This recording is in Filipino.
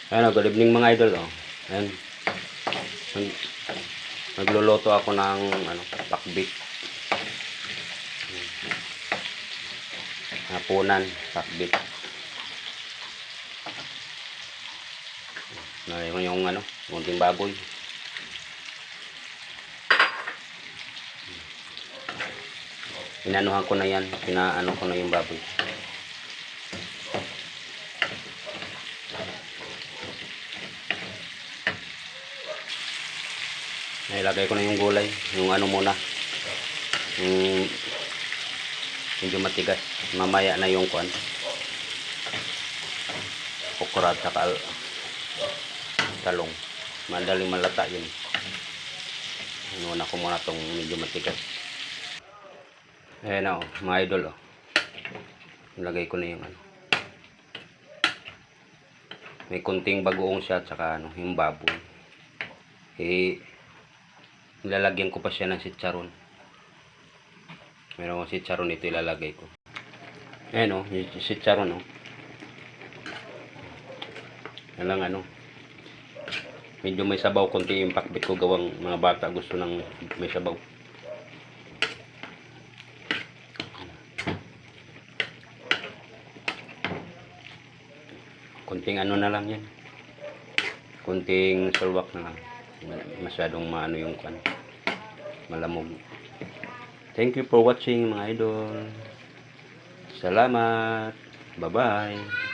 Ayan, good evening mga idol. Oh. Ayan. Nagluluto ako ng pakbit. Hapunan, pakbit. Yung munting baboy. Inanuhan ko na yan, pinaano ko na yung baboy. Nailagay ko na yung gulay, yung muna. Yung medyo matigas. Mamaya na yung okra at saka talong. Madaling malata yun. Inuna ko muna tong medyo matigas. Ayan na mga idol Nilagay ko na yung may kunting bagoong siya at saka yung baboy. Nilalagyan ko pa siya ng sitsaron. Meron akong sitsaron ito ilalagay ko. Ayan yung sitsaron Lang medyo may sabaw konti yung pakbit ko gawang mga bata gusto ng may sabaw. Konting na lang yan. Konting sulwak na lang. Masyadong yung malamog. Thank you for watching mga idol. Salamat. Bye bye.